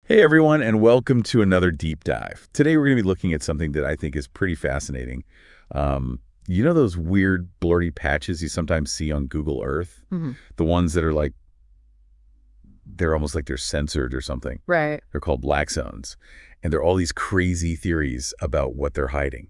Hey everyone, and welcome to another deep dive. Today we're going to be looking at something that I think is pretty fascinating. You know those weird blurry patches you sometimes see on Google Earth? Mhm. The ones that are like, they're almost like they're censored or something. Right. They're called black zones. And there are all these crazy theories about what they're hiding.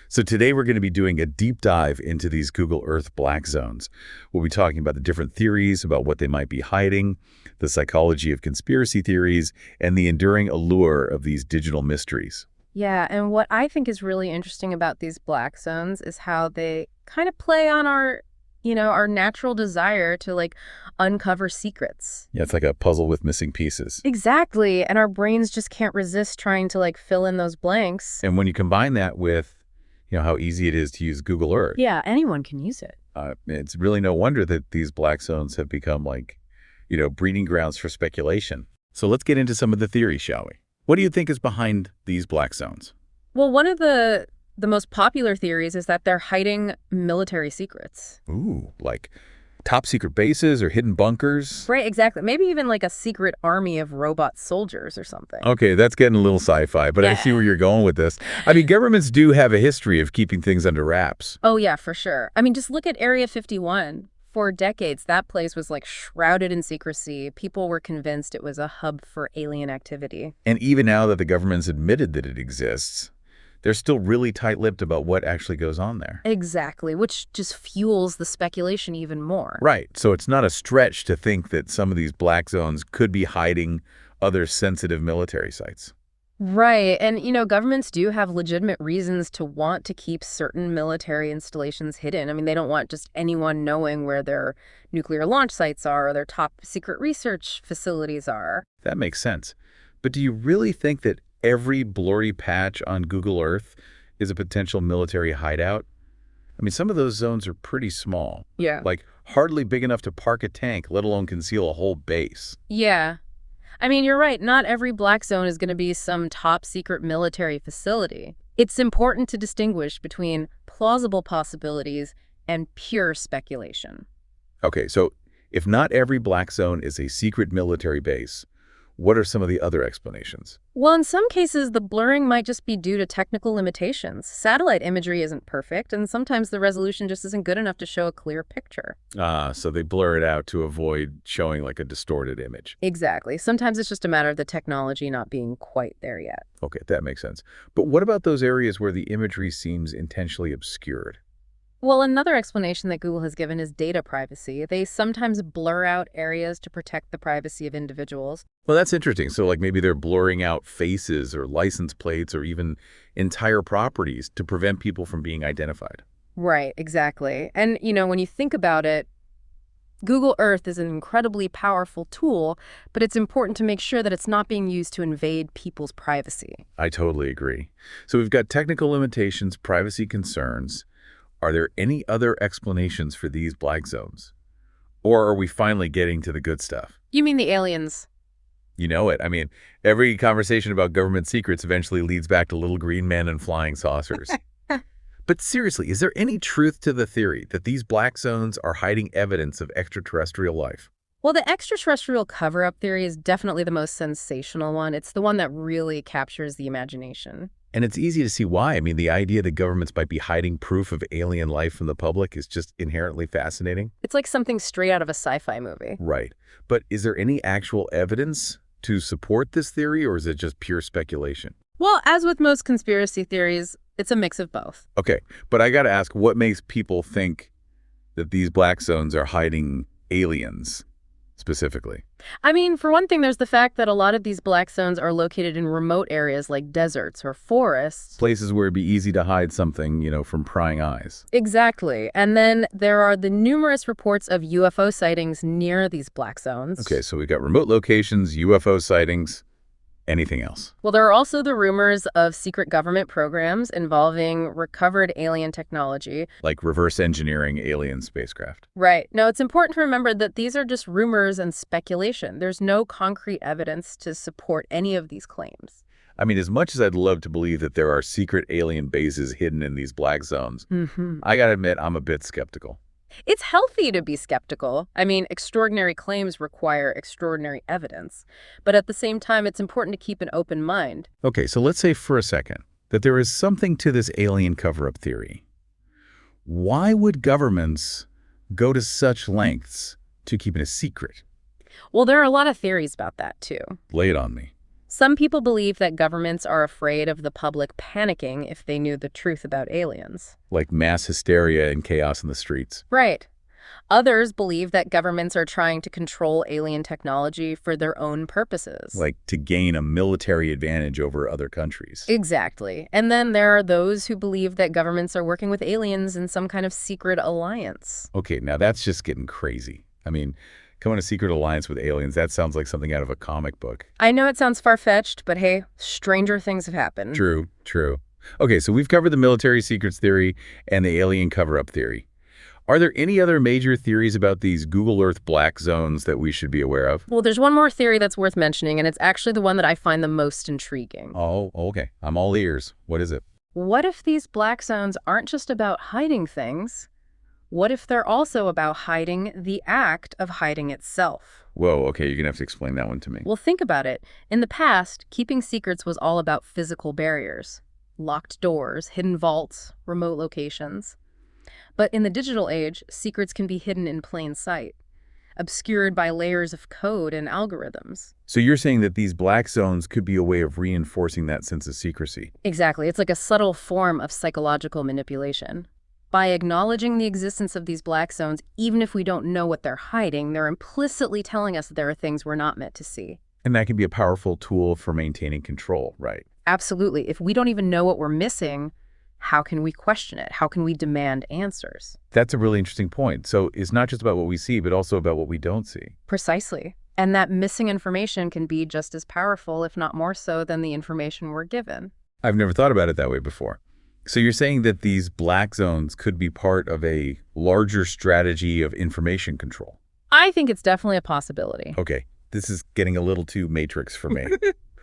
So today we're going to be doing a deep dive into these Google Earth black zones. We'll be talking about the different theories about what they might be hiding, the psychology of conspiracy theories, and the enduring allure of these digital mysteries. Yeah, and what I think is really interesting about these black zones is how they kind of play on our natural desire to uncover secrets. Yeah, it's like a puzzle with missing pieces. Exactly, and our brains just can't resist trying to fill in those blanks. And when you combine that with, how easy it is to use Google Earth, Yeah, anyone can use it. it's really no wonder that these black zones have become breeding grounds for speculation. So let's get into some of the theories, shall we? What do you think is behind these black zones? Well, one of the most popular theories is that they're hiding military secrets. Ooh, like top secret bases or hidden bunkers? Right, exactly. Maybe even like a secret army of robot soldiers or something. Okay, that's getting a little sci-fi, but I Yeah. see where you're going with this. I mean, governments do have a history of keeping things under wraps. Oh, yeah, for sure. I mean, just look at Area 51. For decades, that place was shrouded in secrecy. People were convinced it was a hub for alien activity. And even now that the government's admitted that it exists, they're still really tight-lipped about what actually goes on there. Exactly, which just fuels the speculation even more. Right, so it's not a stretch to think that some of these black zones could be hiding other sensitive military sites. Right, and governments do have legitimate reasons to want to keep certain military installations hidden. I mean, they don't want just anyone knowing where their nuclear launch sites are or their top secret research facilities are. That makes sense. But do you really think that every blurry patch on Google Earth is a potential military hideout? I mean, some of those zones are pretty small, Yeah. like hardly big enough to park a tank, let alone conceal a whole base. Yeah. I mean, you're right. Not every black zone is going to be some top secret military facility. It's important to distinguish between plausible possibilities and pure speculation. Okay, so if not every black zone is a secret military base, what are some of the other explanations? Well, in some cases, the blurring might just be due to technical limitations. Satellite imagery isn't perfect, and sometimes the resolution just isn't good enough to show a clear picture. So they blur it out to avoid showing like a distorted image. Exactly. Sometimes it's just a matter of the technology not being quite there yet. Okay, that makes sense. But what about those areas where the imagery seems intentionally obscured? Well, another explanation that Google has given is data privacy. They sometimes blur out areas to protect the privacy of individuals. Well, that's interesting. So like maybe they're blurring out faces or license plates or even entire properties to prevent people from being identified. Right, exactly. And, when you think about it, Google Earth is an incredibly powerful tool, but it's important to make sure that it's not being used to invade people's privacy. I totally agree. So we've got technical limitations, privacy concerns. Are there any other explanations for these black zones? Or are we finally getting to the good stuff? You mean the aliens? You know it. I mean, every conversation about government secrets eventually leads back to little green men and flying saucers. But seriously, is there any truth to the theory that these black zones are hiding evidence of extraterrestrial life? Well, the extraterrestrial cover-up theory is definitely the most sensational one. It's the one that really captures the imagination. And it's easy to see why. I mean, the idea that governments might be hiding proof of alien life from the public is just inherently fascinating. It's like something straight out of a sci-fi movie. Right. But is there any actual evidence to support this theory, or is it just pure speculation? Well, as with most conspiracy theories, it's a mix of both. Okay, but I got to ask, what makes people think that these black zones are hiding aliens specifically? I mean, for one thing, there's the fact that a lot of these black zones are located in remote areas like deserts or forests. Places where it'd be easy to hide something, from prying eyes. Exactly. And then there are the numerous reports of UFO sightings near these black zones. Okay, so we've got remote locations, UFO sightings. Anything else? Well, there are also the rumors of secret government programs involving recovered alien technology. Like reverse engineering alien spacecraft. Right. Now, it's important to remember that these are just rumors and speculation. There's no concrete evidence to support any of these claims. I mean, as much as I'd love to believe that there are secret alien bases hidden in these black zones, I gotta admit I'm a bit skeptical. It's healthy to be skeptical. I mean, extraordinary claims require extraordinary evidence. But at the same time, it's important to keep an open mind. Okay, so let's say for a second that there is something to this alien cover-up theory. Why would governments go to such lengths to keep it a secret? Well, there are a lot of theories about that, too. Lay it on me. Some people believe that governments are afraid of the public panicking if they knew the truth about aliens. Like mass hysteria and chaos in the streets. Right. Others believe that governments are trying to control alien technology for their own purposes. Like to gain a military advantage over other countries. Exactly. And then there are those who believe that governments are working with aliens in some kind of secret alliance. Okay, now that's just getting crazy. I mean, come on a secret alliance with aliens, that sounds like something out of a comic book. I know it sounds far-fetched, but hey, stranger things have happened. True, true. Okay, so we've covered the military secrets theory and the alien cover-up theory. Are there any other major theories about these Google Earth black zones that we should be aware of? Well, there's one more theory that's worth mentioning, and it's actually the one that I find the most intriguing. Oh, okay. I'm all ears. What is it? What if these black zones aren't just about hiding things? What if they're also about hiding the act of hiding itself? Whoa, okay, you're going to have to explain that one to me. Well, think about it. In the past, keeping secrets was all about physical barriers. Locked doors, hidden vaults, remote locations. But in the digital age, secrets can be hidden in plain sight, obscured by layers of code and algorithms. So you're saying that these black zones could be a way of reinforcing that sense of secrecy? Exactly. It's like a subtle form of psychological manipulation. By acknowledging the existence of these black zones, even if we don't know what they're hiding, they're implicitly telling us that there are things we're not meant to see. And that can be a powerful tool for maintaining control, right? Absolutely. If we don't even know what we're missing, how can we question it? How can we demand answers? That's a really interesting point. So it's not just about what we see, but also about what we don't see. Precisely. And that missing information can be just as powerful, if not more so, than the information we're given. I've never thought about it that way before. So you're saying that these black zones could be part of a larger strategy of information control? I think it's definitely a possibility. Okay, this is getting a little too Matrix for me.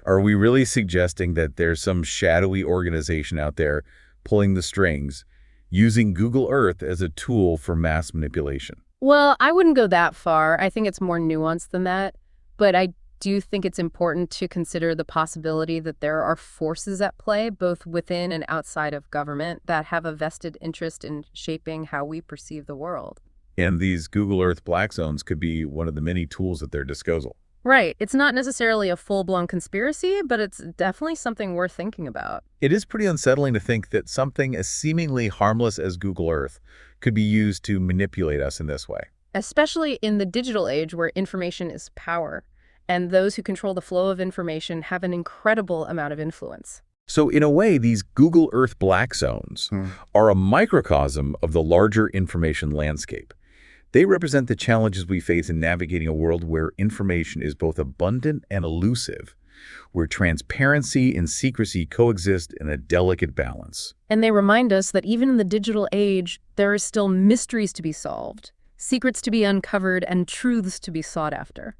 Are we really suggesting that there's some shadowy organization out there pulling the strings, using Google Earth as a tool for mass manipulation? Well, I wouldn't go that far. I think it's more nuanced than that. But I do think it's important to consider the possibility that there are forces at play, both within and outside of government, that have a vested interest in shaping how we perceive the world. And these Google Earth black zones could be one of the many tools at their disposal. Right. It's not necessarily a full-blown conspiracy, but it's definitely something worth thinking about. It is pretty unsettling to think that something as seemingly harmless as Google Earth could be used to manipulate us in this way. Especially in the digital age where information is power, and those who control the flow of information have an incredible amount of influence. So in a way, these Google Earth black zones are a microcosm of the larger information landscape. They represent the challenges we face in navigating a world where information is both abundant and elusive, where transparency and secrecy coexist in a delicate balance. And they remind us that even in the digital age, there are still mysteries to be solved, secrets to be uncovered, and truths to be sought after.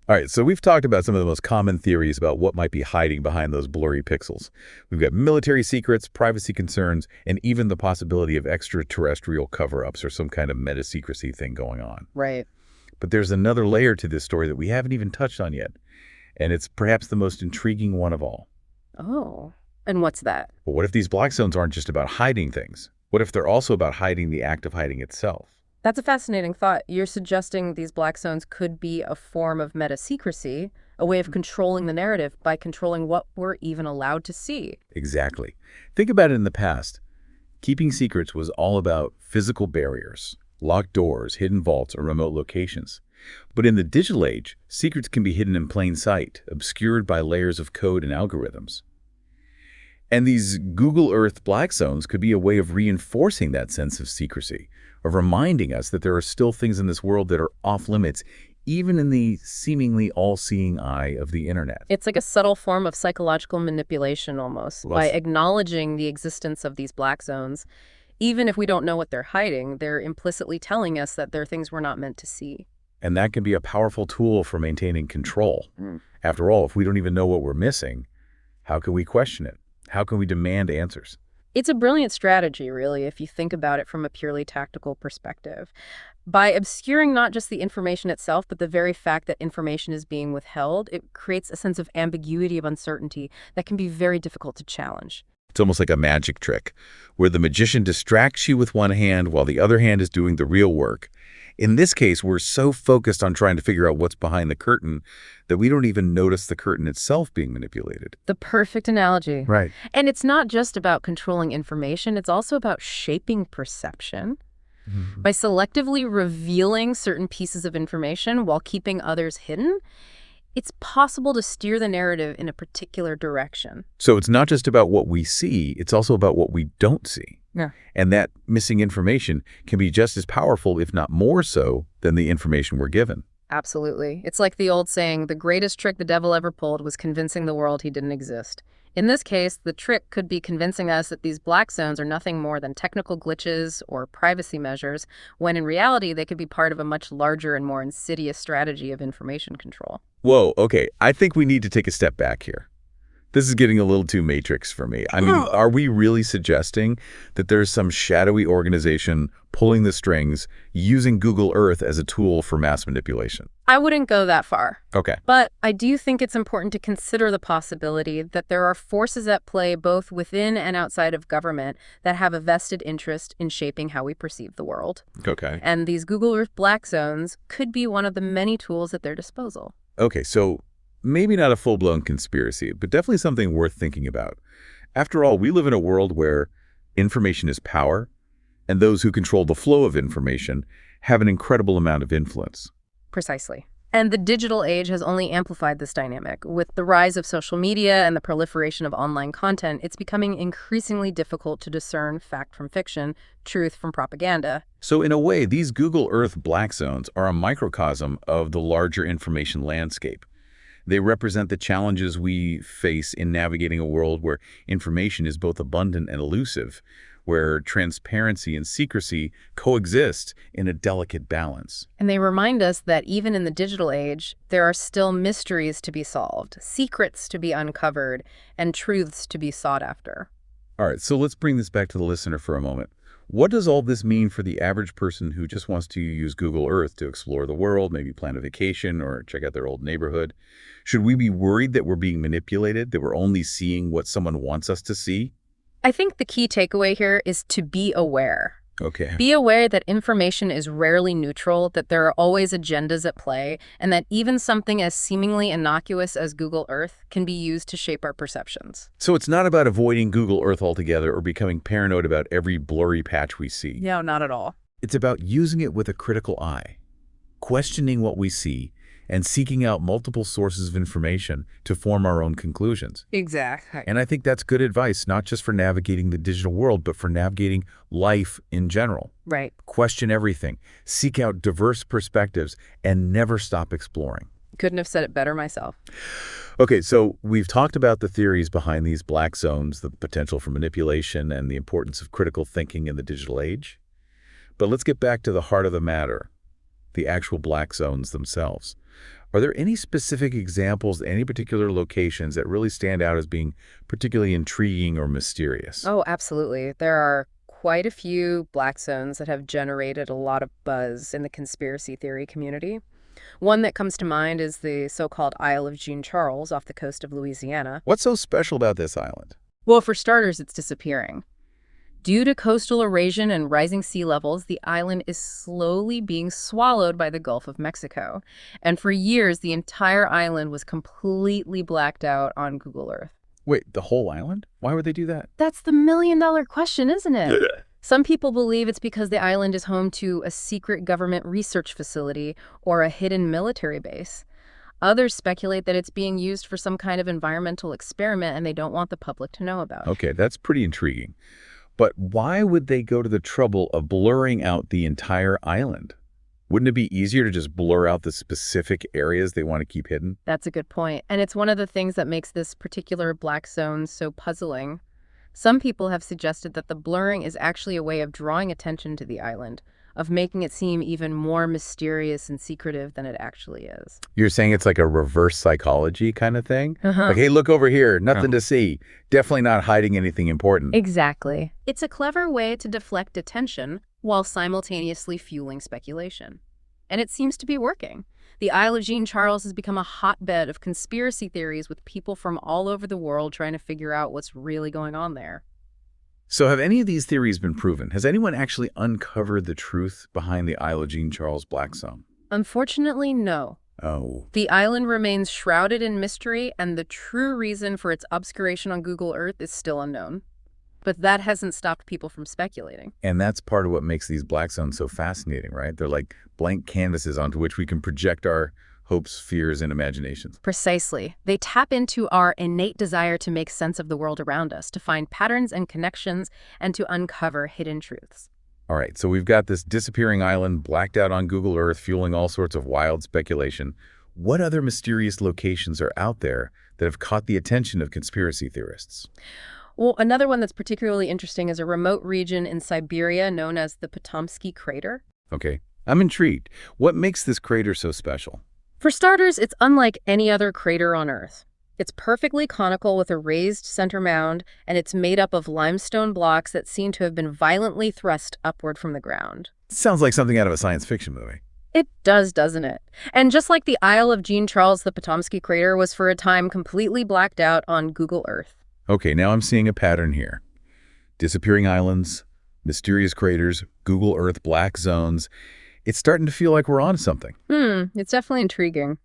All right, so we've talked about some of the most common theories about what might be hiding behind those blurry pixels. We've got military secrets, privacy concerns, and even the possibility of extraterrestrial cover-ups or some kind of meta-secrecy thing going on. Right. But there's another layer to this story that we haven't even touched on yet, and it's perhaps the most intriguing one of all. Oh, and what's that? But what if these black zones aren't just about hiding things? What if they're also about hiding the act of hiding itself? That's a fascinating thought. You're suggesting these black zones could be a form of meta-secrecy, a way of controlling the narrative by controlling what we're even allowed to see. Exactly. Think about it in the past. Keeping secrets was all about physical barriers, locked doors, hidden vaults, or remote locations. But in the digital age, secrets can be hidden in plain sight, obscured by layers of code and algorithms. And these Google Earth black zones could be a way of reinforcing that sense of secrecy, of reminding us that there are still things in this world that are off limits, even in the seemingly all-seeing eye of the internet. It's like a subtle form of psychological manipulation almost. By acknowledging the existence of these black zones, even if we don't know what they're hiding, they're implicitly telling us that they're things we're not meant to see. And that can be a powerful tool for maintaining control. After all, if we don't even know what we're missing, how can we question it? How can we demand answers? It's a brilliant strategy, really, if you think about it from a purely tactical perspective. By obscuring not just the information itself, but the very fact that information is being withheld, it creates a sense of ambiguity, of uncertainty that can be very difficult to challenge. It's almost like a magic trick, where the magician distracts you with one hand while the other hand is doing the real work. In this case, we're so focused on trying to figure out what's behind the curtain that we don't even notice the curtain itself being manipulated. The perfect analogy. Right. And it's not just about controlling information, it's also about shaping perception. By selectively revealing certain pieces of information while keeping others hidden, it's possible to steer the narrative in a particular direction. So it's not just about what we see, it's also about what we don't see. Yeah. And that missing information can be just as powerful, if not more so, than the information we're given. Absolutely. It's like the old saying, the greatest trick the devil ever pulled was convincing the world he didn't exist. In this case, the trick could be convincing us that these black zones are nothing more than technical glitches or privacy measures, when in reality they could be part of a much larger and more insidious strategy of information control. Whoa, okay, I think we need to take a step back here. This is getting a little too Matrix for me. I mean, are we really suggesting that there's some shadowy organization pulling the strings, using Google Earth as a tool for mass manipulation? I wouldn't go that far. Okay. But I do think it's important to consider the possibility that there are forces at play both within and outside of government that have a vested interest in shaping how we perceive the world. Okay. And these Google Earth black zones could be one of the many tools at their disposal. Okay, so maybe not a full-blown conspiracy, but definitely something worth thinking about. After all, we live in a world where information is power, and those who control the flow of information have an incredible amount of influence. Precisely. And the digital age has only amplified this dynamic. With the rise of social media and the proliferation of online content, it's becoming increasingly difficult to discern fact from fiction, truth from propaganda. So in a way, these Google Earth black zones are a microcosm of the larger information landscape. They represent the challenges we face in navigating a world where information is both abundant and elusive, where transparency and secrecy coexist in a delicate balance. And they remind us that even in the digital age, there are still mysteries to be solved, secrets to be uncovered, and truths to be sought after. All right, so let's bring this back to the listener for a moment. What does all this mean for the average person who just wants to use Google Earth to explore the world, maybe plan a vacation or check out their old neighborhood? Should we be worried that we're being manipulated, that we're only seeing what someone wants us to see? I think the key takeaway here is to be aware. Okay. Be aware that information is rarely neutral, that there are always agendas at play, and that even something as seemingly innocuous as Google Earth can be used to shape our perceptions. So it's not about avoiding Google Earth altogether or becoming paranoid about every blurry patch we see. No, not at all. It's about using it with a critical eye, questioning what we see, and seeking out multiple sources of information to form our own conclusions. Exactly. And I think that's good advice, not just for navigating the digital world, but for navigating life in general. Right. Question everything, seek out diverse perspectives, and never stop exploring. Couldn't have said it better myself. Okay, so we've talked about the theories behind these black zones, the potential for manipulation, and the importance of critical thinking in the digital age. But let's get back to the heart of the matter, the actual black zones themselves. Are there any specific examples, any particular locations that really stand out as being particularly intriguing or mysterious? Oh, absolutely. There are quite a few black zones that have generated a lot of buzz in the conspiracy theory community. One that comes to mind is the so-called Isle of Jean Charles off the coast of Louisiana. What's so special about this island? Well, for starters, it's disappearing. Due to coastal erosion and rising sea levels, the island is slowly being swallowed by the Gulf of Mexico. And for years, the entire island was completely blacked out on Google Earth. Wait, the whole island? Why would they do that? That's the million-dollar question, isn't it? Some people believe it's because the island is home to a secret government research facility or a hidden military base. Others speculate that it's being used for some kind of environmental experiment and they don't want the public to know about. Okay, that's pretty intriguing. But why would they go to the trouble of blurring out the entire island? Wouldn't it be easier to just blur out the specific areas they want to keep hidden? That's a good point. And it's one of the things that makes this particular black zone so puzzling. Some people have suggested that the blurring is actually a way of drawing attention to the island, of making it seem even more mysterious and secretive than it actually is. You're saying it's like a reverse psychology kind of thing? Like, Uh-huh. hey, look over here, nothing to see. Definitely not hiding anything important. Exactly. It's a clever way to deflect attention while simultaneously fueling speculation. And it seems to be working. The Isle of Jean Charles has become a hotbed of conspiracy theories with people from all over the world trying to figure out what's really going on there. So have any of these theories been proven? Has anyone actually uncovered the truth behind the Isle of Jean Charles Black Zone? Unfortunately, no. Oh, The island remains shrouded in mystery, and the true reason for its obscuration on Google Earth is still unknown. But that hasn't stopped people from speculating. and that's part of what makes these black zones so fascinating, right? They're like blank canvases onto which we can project our hopes, fears, and imaginations. Precisely. They tap into our innate desire to make sense of the world around us, to find patterns and connections, and to uncover hidden truths. All right, so we've got this disappearing island blacked out on Google Earth, fueling all sorts of wild speculation. What other mysterious locations are out there that have caught the attention of conspiracy theorists? Well, another one that's particularly interesting is a remote region in Siberia known as the Potomsky Crater. Okay, I'm intrigued. What makes this crater so special? For starters, it's unlike any other crater on Earth. It's perfectly conical with a raised center mound, and it's made up of limestone blocks that seem to have been violently thrust upward from the ground. Sounds like something out of a science fiction movie. It does, doesn't it? And just like the Isle of Jean Charles, the Potomsky Crater was for a time completely blacked out on Google Earth. Okay, now I'm seeing a pattern here. Disappearing islands, mysterious craters, Google Earth black zones. It's starting to feel like we're on something. It's definitely intriguing.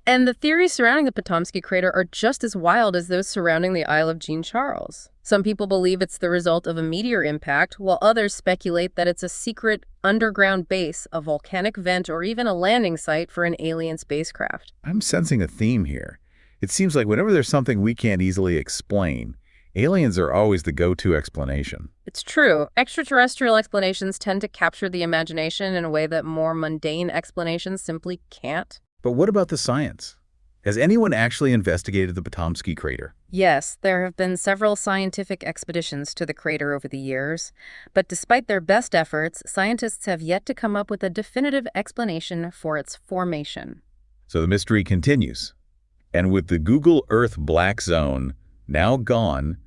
And the theories surrounding the Potomsky Crater are just as wild as those surrounding the Isle of Jean Charles. Some people believe it's the result of a meteor impact, while others speculate that it's a secret underground base, a volcanic vent, or even a landing site for an alien spacecraft. I'm sensing a theme here. It seems like whenever there's something we can't easily explain, aliens are always the go-to explanation. It's true. Extraterrestrial explanations tend to capture the imagination in a way that more mundane explanations simply can't. But what about the science? Has anyone actually investigated the Potomsky Crater? Yes, there have been several scientific expeditions to the crater over the years, but despite their best efforts, scientists have yet to come up with a definitive explanation for its formation. So the mystery continues. And with the Google Earth black zone now gone,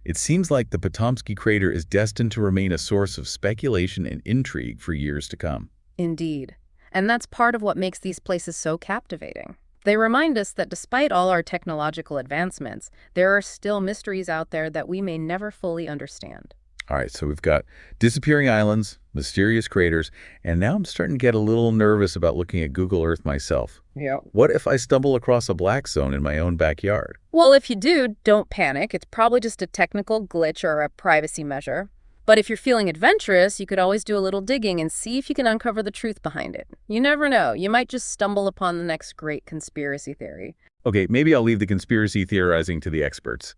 it seems like the Potomsky Crater is destined to remain a source of speculation and intrigue for years to come. Indeed. And that's part of what makes these places so captivating. They remind us that despite all our technological advancements, there are still mysteries out there that we may never fully understand. All right, so we've got disappearing islands, mysterious craters, and now I'm starting to get a little nervous about looking at Google Earth myself. Yeah. What if I stumble across a black zone in my own backyard? Well, if you do, don't panic. It's probably just a technical glitch or a privacy measure. But if you're feeling adventurous, you could always do a little digging and see if you can uncover the truth behind it. You never know. You might just stumble upon the next great conspiracy theory. Okay, maybe I'll leave the conspiracy theorizing to the experts.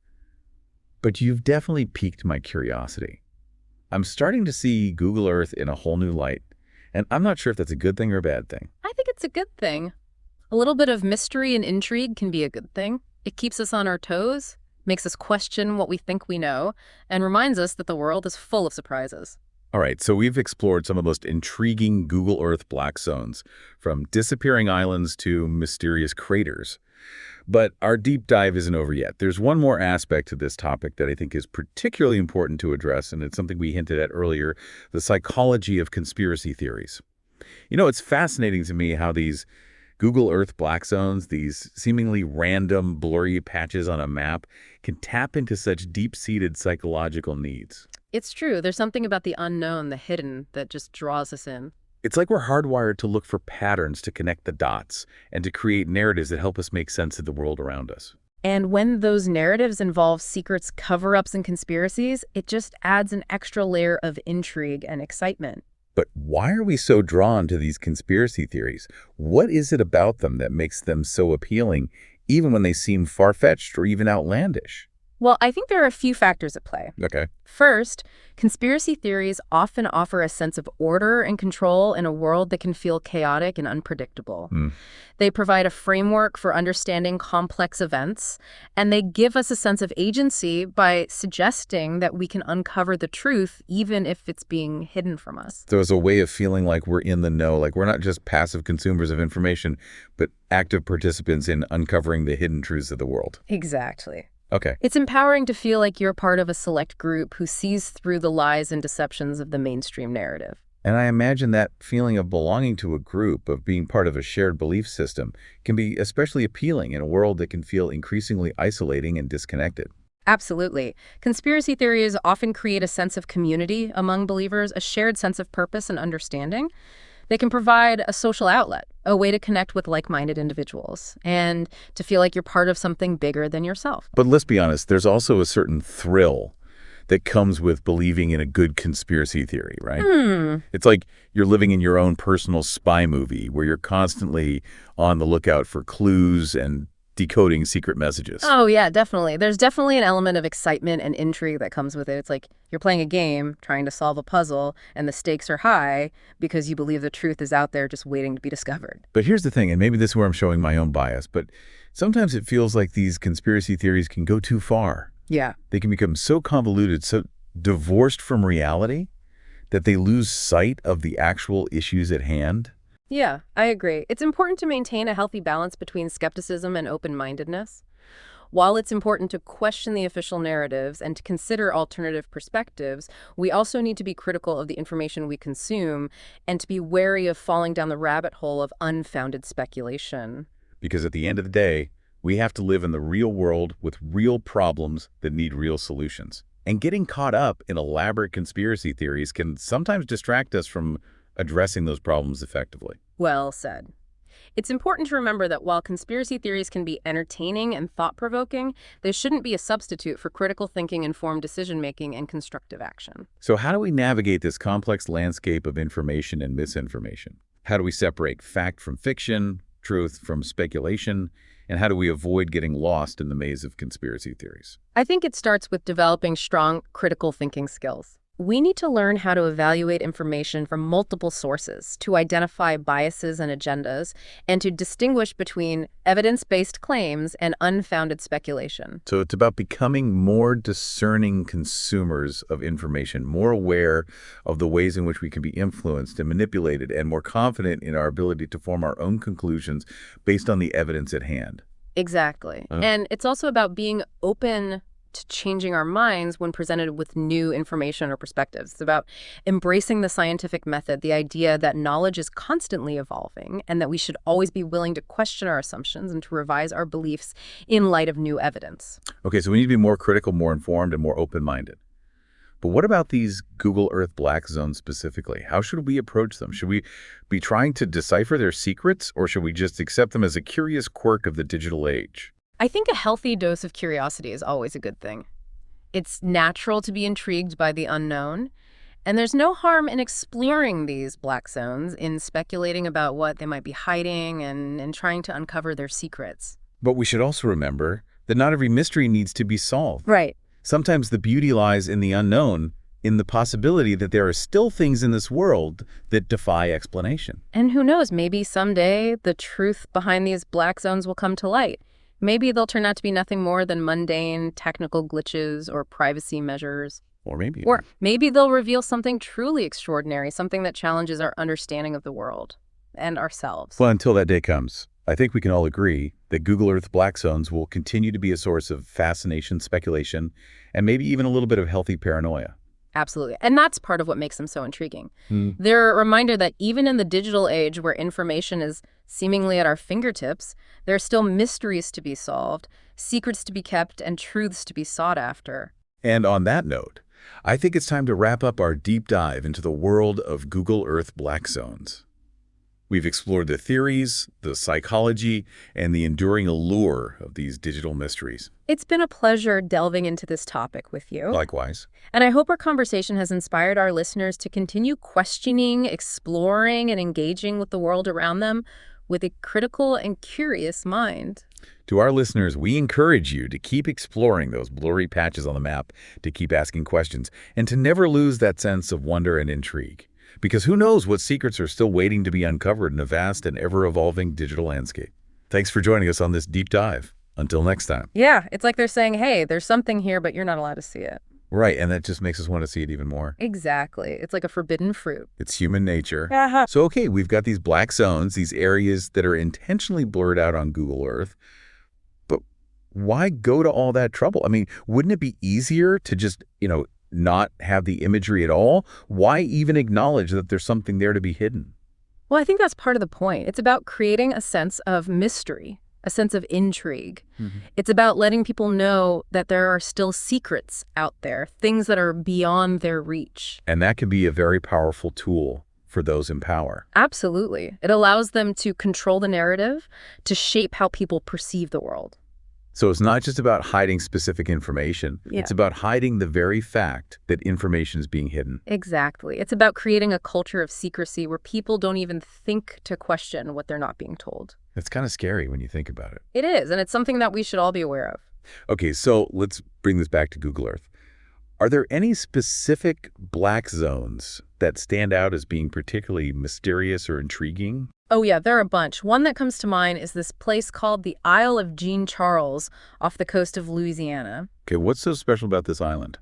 But you've definitely piqued my curiosity. I'm starting to see Google Earth in a whole new light, and I'm not sure if that's a good thing or a bad thing. I think it's a good thing. A little bit of mystery and intrigue can be a good thing. It keeps us on our toes, makes us question what we think we know, and reminds us that the world is full of surprises. All right, so we've explored some of the most intriguing Google Earth black zones, from disappearing islands to mysterious craters. But our deep dive isn't over yet. There's one more aspect to this topic that I think is particularly important to address, and it's something we hinted at earlier, the psychology of conspiracy theories. You know, it's fascinating to me how these Google Earth black zones, these seemingly random, blurry patches on a map, can tap into such deep-seated psychological needs. It's true. There's something about the unknown, the hidden, that just draws us in. It's like we're hardwired to look for patterns to connect the dots and to create narratives that help us make sense of the world around us. And when those narratives involve secrets, cover-ups, and conspiracies, it just adds an extra layer of intrigue and excitement. But why are we so drawn to these conspiracy theories? What is it about them that makes them so appealing, even when they seem far-fetched or even outlandish? Well, I think there are a few factors at play. Okay. First, conspiracy theories often offer a sense of order and control in a world that can feel chaotic and unpredictable. Hmm. They provide a framework for understanding complex events, and they give us a sense of agency by suggesting that we can uncover the truth even if it's being hidden from us. So it's a way of feeling like we're in the know, like we're not just passive consumers of information, but active participants in uncovering the hidden truths of the world. Exactly. Okay. It's empowering to feel like you're part of a select group who sees through the lies and deceptions of the mainstream narrative. And I imagine that feeling of belonging to a group, of being part of a shared belief system, can be especially appealing in a world that can feel increasingly isolating and disconnected. Absolutely. Conspiracy theories often create a sense of community among believers, a shared sense of purpose and understanding. They can provide a social outlet, a way to connect with like-minded individuals, and to feel like you're part of something bigger than yourself. But let's be honest, there's also a certain thrill that comes with believing in a good conspiracy theory, right? It's like you're living in your own personal spy movie where you're constantly on the lookout for clues and decoding secret messages. Oh, yeah, definitely. There's definitely an element of excitement and intrigue that comes with it. It's like you're playing a game, trying to solve a puzzle, and the stakes are high because you believe the truth is out there just waiting to be discovered. But here's the thing, and maybe this is where I'm showing my own bias, but sometimes it feels like these conspiracy theories can go too far. Yeah. They can become so convoluted, so divorced from reality, that they lose sight of the actual issues at hand. Yeah, I agree. It's important to maintain a healthy balance between skepticism and open-mindedness. While it's important to question the official narratives and to consider alternative perspectives, we also need to be critical of the information we consume and to be wary of falling down the rabbit hole of unfounded speculation. Because at the end of the day, we have to live in the real world with real problems that need real solutions. And getting caught up in elaborate conspiracy theories can sometimes distract us from addressing those problems effectively. Well said. It's important to remember that while conspiracy theories can be entertaining and thought-provoking, they shouldn't be a substitute for critical thinking, informed decision-making, and constructive action. So how do we navigate this complex landscape of information and misinformation? How do we separate fact from fiction, truth from speculation, and how do we avoid getting lost in the maze of conspiracy theories? I think it starts with developing strong critical thinking skills. We need to learn how to evaluate information from multiple sources, to identify biases and agendas, and to distinguish between evidence-based claims and unfounded speculation. So it's about becoming more discerning consumers of information, more aware of the ways in which we can be influenced and manipulated, and more confident in our ability to form our own conclusions based on the evidence at hand. Exactly. And it's also about being open to changing our minds when presented with new information or perspectives. It's about embracing the scientific method, the idea that knowledge is constantly evolving and that we should always be willing to question our assumptions and to revise our beliefs in light of new evidence. Okay, so we need to be more critical, more informed, and more open-minded. But what about these Google Earth black zones specifically? How should we approach them? Should we be trying to decipher their secrets, or should we just accept them as a curious quirk of the digital age? I think a healthy dose of curiosity is always a good thing. It's natural to be intrigued by the unknown, and there's no harm in exploring these black zones, in speculating about what they might be hiding and trying to uncover their secrets. But we should also remember that not every mystery needs to be solved. Right. Sometimes the beauty lies in the unknown, in the possibility that there are still things in this world that defy explanation. And who knows, maybe someday the truth behind these black zones will come to light. Maybe they'll turn out to be nothing more than mundane technical glitches or privacy measures. Or maybe. Or maybe they'll reveal something truly extraordinary, something that challenges our understanding of the world and ourselves. Well, until that day comes, I think we can all agree that Google Earth black zones will continue to be a source of fascination, speculation, and maybe even a little bit of healthy paranoia. Absolutely. And that's part of what makes them so intriguing. They're a reminder that even in the digital age where information is seemingly at our fingertips, there are still mysteries to be solved, secrets to be kept, and truths to be sought after. And on that note, I think it's time to wrap up our deep dive into the world of Google Earth black zones. We've explored the theories, the psychology, and the enduring allure of these digital mysteries. It's been a pleasure delving into this topic with you. Likewise. And I hope our conversation has inspired our listeners to continue questioning, exploring, and engaging with the world around them with a critical and curious mind. To our listeners, we encourage you to keep exploring those blurry patches on the map, to keep asking questions, and to never lose that sense of wonder and intrigue. Because who knows what secrets are still waiting to be uncovered in a vast and ever-evolving digital landscape. Thanks for joining us on this deep dive. Until next time. Yeah, it's like they're saying, hey, there's something here, but you're not allowed to see it. Right, and that just makes us want to see it even more. Exactly. It's like a forbidden fruit. It's human nature. Uh-huh. So, okay, we've got these black zones, these areas that are intentionally blurred out on Google Earth. But why go to all that trouble? I mean, wouldn't it be easier to just, not have the imagery at all? Why even acknowledge that there's something there to be hidden? Well, I think that's part of the point. It's about creating a sense of mystery, a sense of intrigue. It's about letting people know that there are still secrets out there, things that are beyond their reach. And that can be a very powerful tool for those in power. Absolutely. It allows them to control the narrative, to shape how people perceive the world. So it's not just about hiding specific information. Yeah. It's about hiding the very fact that information is being hidden. Exactly. It's about creating a culture of secrecy where people don't even think to question what they're not being told. It's kind of scary when you think about it. It is, and it's something that we should all be aware of. Okay, so let's bring this back to Google Earth. Are there any specific black zones that stand out as being particularly mysterious or intriguing? Oh yeah, there are a bunch. One that comes to mind is this place called the Isle of Jean Charles off the coast of Louisiana. Okay, what's so special about this island?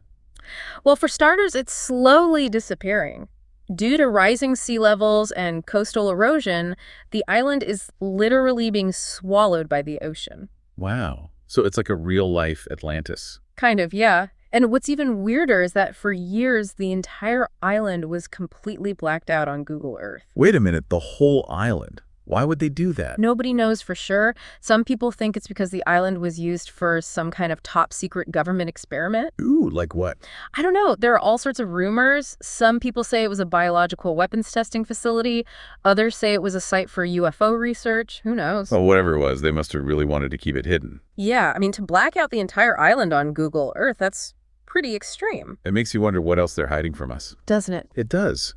Well, for starters, it's slowly disappearing. Due to rising sea levels and coastal erosion, the island is literally being swallowed by the ocean. Wow. So it's like a real-life Atlantis. Kind of, yeah. And what's even weirder is that for years, the entire island was completely blacked out on Google Earth. Wait a minute, the whole island? Why would they do that? Nobody knows for sure. Some people think it's because the island was used for some kind of top secret government experiment. Ooh, like what? I don't know. There are all sorts of rumors. Some people say it was a biological weapons testing facility. Others say it was a site for UFO research. Who knows? Well, whatever it was, they must have really wanted to keep it hidden. Yeah, I mean, to black out the entire island on Google Earth, that's pretty extreme. It makes you wonder what else they're hiding from us. Doesn't it? It does.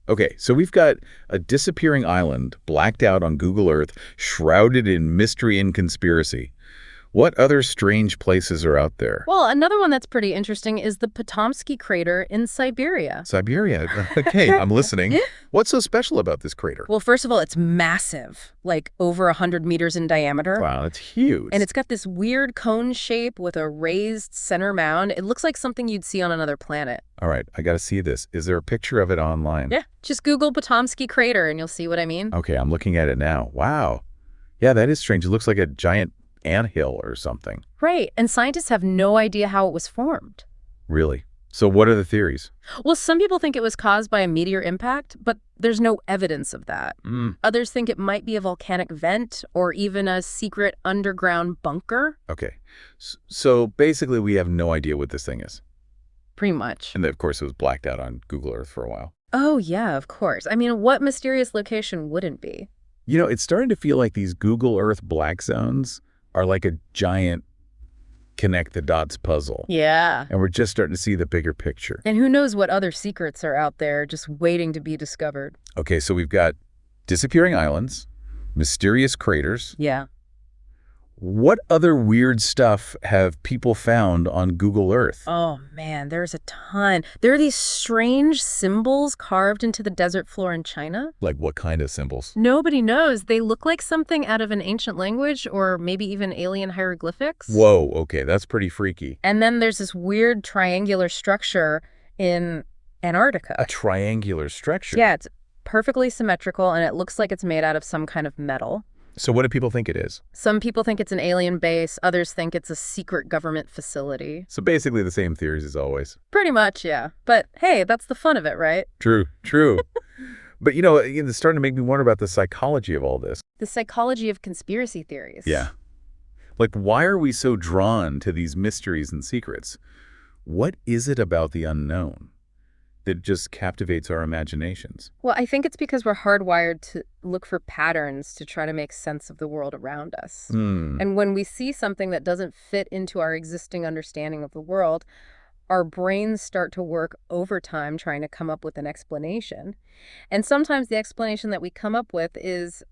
Okay, so we've got a disappearing island blacked out on Google Earth, shrouded in mystery and conspiracy. What other strange places are out there? Well, another one that's pretty interesting is the Potomsky crater in Siberia. Siberia. Okay, I'm listening. What's so special about this crater? Well, first of all, it's massive, like over 100 meters in diameter. Wow, that's huge. And it's got this weird cone shape with a raised center mound. It looks like something you'd see on another planet. All right, I got to see this. Is there a picture of it online? Yeah, just Google Potomsky crater and you'll see what I mean. Okay, I'm looking at it now. Wow. Yeah, that is strange. It looks like a giant anthill or something. Right, and scientists have no idea how it was formed. Really? So what are the theories? Well, some people think it was caused by a meteor impact, but there's no evidence of that. Others think it might be a volcanic vent or even a secret underground bunker. Okay. So basically we have no idea what this thing is. Pretty much. And of course it was blacked out on Google Earth for a while. Oh, yeah, of course. I mean, what mysterious location wouldn't be? It's starting to feel like these Google Earth black zones are like a giant connect the dots puzzle. Yeah. And we're just starting to see the bigger picture. And who knows what other secrets are out there just waiting to be discovered. Okay, so we've got disappearing islands, mysterious craters. Yeah. What other weird stuff have people found on Google Earth? Oh, man, there's a ton. There are these strange symbols carved into the desert floor in China. Like what kind of symbols? Nobody knows. They look like something out of an ancient language or maybe even alien hieroglyphics. Whoa, okay, that's pretty freaky. And then there's this weird triangular structure in Antarctica. A triangular structure? Yeah, it's perfectly symmetrical and it looks like it's made out of some kind of metal. So what do people think it is? Some people think it's an alien base. Others think it's a secret government facility. So basically the same theories as always. Pretty much, yeah. But hey, that's the fun of it, right? True, true. But it's starting to make me wonder about the psychology of all this. The psychology of conspiracy theories. Yeah. Like, why are we so drawn to these mysteries and secrets? What is it about the unknown that just captivates our imaginations? Well, I think it's because we're hardwired to look for patterns to try to make sense of the world around us. And when we see something that doesn't fit into our existing understanding of the world, our brains start to work overtime trying to come up with an explanation. And sometimes the explanation that we come up with is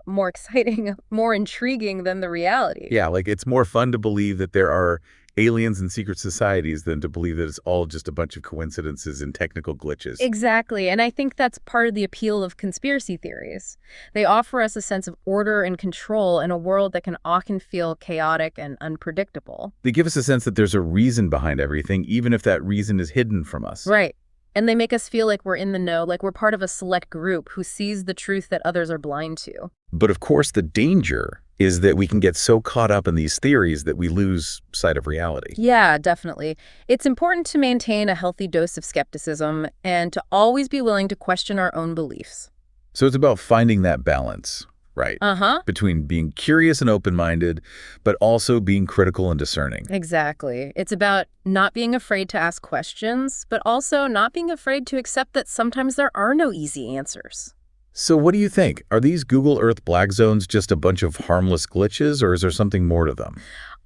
more exciting, more intriguing than the reality. Yeah, like it's more fun to believe that there are aliens and secret societies than to believe that it's all just a bunch of coincidences and technical glitches. Exactly, and I think that's part of the appeal of conspiracy theories. They offer us a sense of order and control in a world that can often feel chaotic and unpredictable. They give us a sense that there's a reason behind everything, even if that reason is hidden from us. Right. And they make us feel like we're in the know, like we're part of a select group who sees the truth that others are blind to. But of course, the danger is that we can get so caught up in these theories that we lose sight of reality. Yeah, definitely. It's important to maintain a healthy dose of skepticism and to always be willing to question our own beliefs. So it's about finding that balance, right? Uh-huh. Between being curious and open-minded, but also being critical and discerning. Exactly. It's about not being afraid to ask questions, but also not being afraid to accept that sometimes there are no easy answers. So what do you think? Are these Google Earth black zones just a bunch of harmless glitches, or is there something more to them?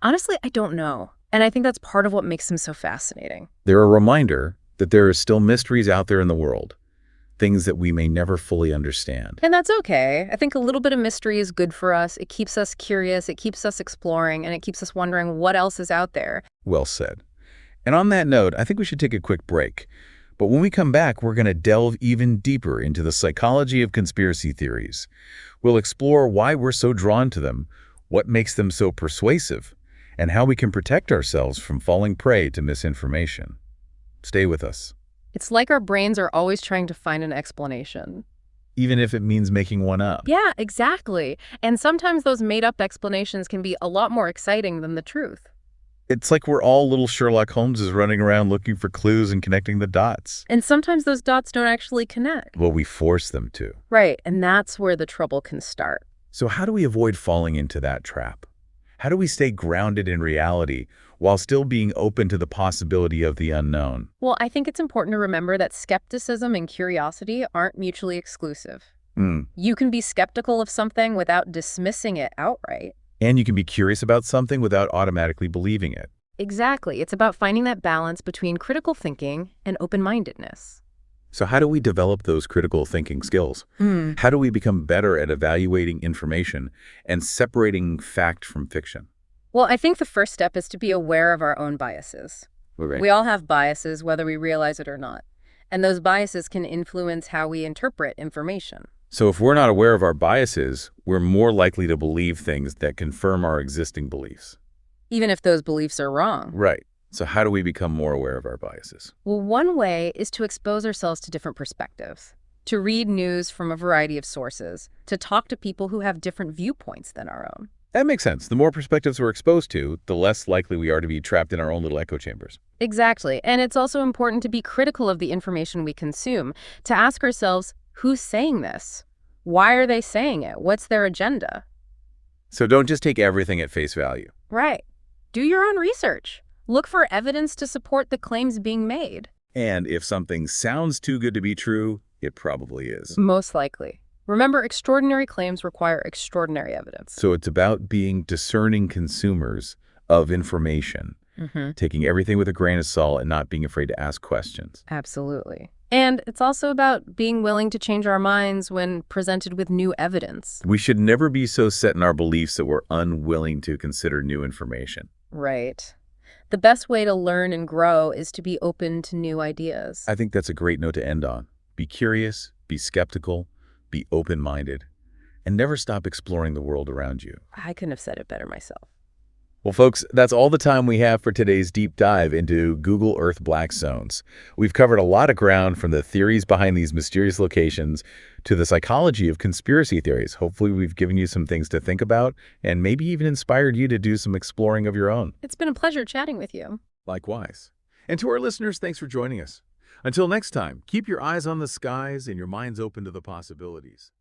Honestly, I don't know. And I think that's part of what makes them so fascinating. They're a reminder that there are still mysteries out there in the world, things that we may never fully understand. And that's okay. I think a little bit of mystery is good for us. It keeps us curious, it keeps us exploring, and it keeps us wondering what else is out there. Well said. And on that note, I think we should take a quick break. But when we come back, we're going to delve even deeper into the psychology of conspiracy theories. We'll explore why we're so drawn to them, what makes them so persuasive, and how we can protect ourselves from falling prey to misinformation. Stay with us, It's like our brains are always trying to find an explanation. even if it means making one up. Yeah, exactly. And sometimes those made-up explanations can be a lot more exciting than the truth. It's like we're all little Sherlock Holmeses running around looking for clues and connecting the dots. And sometimes those dots don't actually connect. Well, we force them to. Right, and that's where the trouble can start. So how do we avoid falling into that trap? How do we stay grounded in reality while still being open to the possibility of the unknown? Well, I think it's important to remember that skepticism and curiosity aren't mutually exclusive. You can be skeptical of something without dismissing it outright. And you can be curious about something without automatically believing it. Exactly. It's about finding that balance between critical thinking and open-mindedness. So how do we develop those critical thinking skills? How do we become better at evaluating information and separating fact from fiction? Well, I think the first step is to be aware of our own biases. Right. We all have biases, whether we realize it or not. And those biases can influence how we interpret information. So if we're not aware of our biases, we're more likely to believe things that confirm our existing beliefs. Even if those beliefs are wrong. Right. So how do we become more aware of our biases? Well, one way is to expose ourselves to different perspectives, to read news from a variety of sources, to talk to people who have different viewpoints than our own. That makes sense. The more perspectives we're exposed to, the less likely we are to be trapped in our own little echo chambers. Exactly. And it's also important to be critical of the information we consume, to ask ourselves, who's saying this? Why are they saying it? What's their agenda? So don't just take everything at face value. Right. Do your own research. Look for evidence to support the claims being made. And if something sounds too good to be true, it probably is. Most likely. Remember, extraordinary claims require extraordinary evidence. So it's about being discerning consumers of information, taking everything with a grain of salt and not being afraid to ask questions. Absolutely. And it's also about being willing to change our minds when presented with new evidence. We should never be so set in our beliefs that we're unwilling to consider new information. Right. The best way to learn and grow is to be open to new ideas. I think that's a great note to end on. Be curious, be skeptical, be open-minded, and never stop exploring the world around you. I couldn't have said it better myself. Well, folks, that's all the time we have for today's deep dive into Google Earth black zones. We've covered a lot of ground, from the theories behind these mysterious locations to the psychology of conspiracy theories. Hopefully, we've given you some things to think about and maybe even inspired you to do some exploring of your own. It's been a pleasure chatting with you. Likewise. And to our listeners, thanks for joining us. Until next time, keep your eyes on the skies and your minds open to the possibilities.